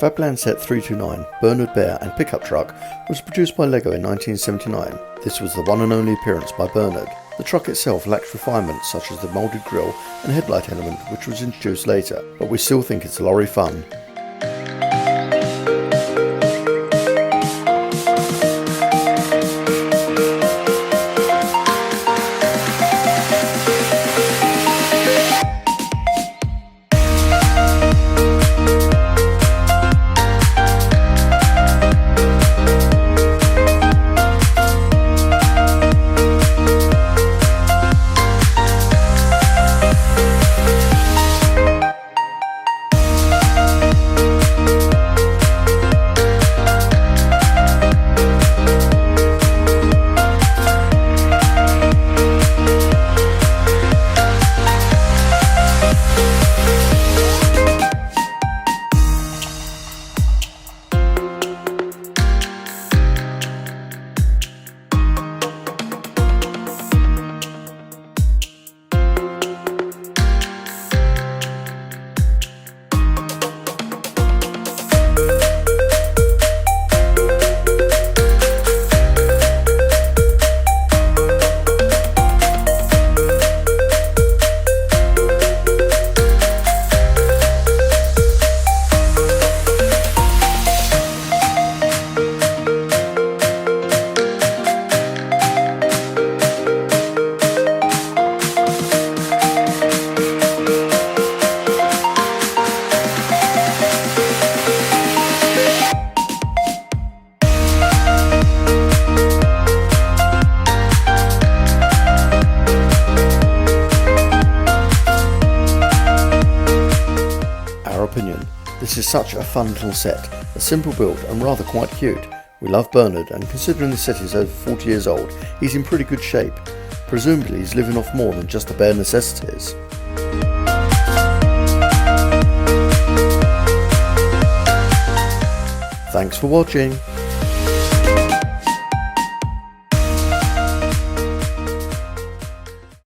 Fabuland Set 329, Bernard, Bear and Pickup Truck was produced by LEGO in 1979. This was the one and only appearance by Bernard. The truck itself lacks refinements such as the moulded grille and headlight element, which was introduced later, but we still think it's a lorry fun. Opinion. This is such a fun little set, a simple build and rather quite cute. We love Bernard, and considering the set is over 40 years old, he's in pretty good shape. Presumably he's living off more than just the bare necessities. Thanks for watching.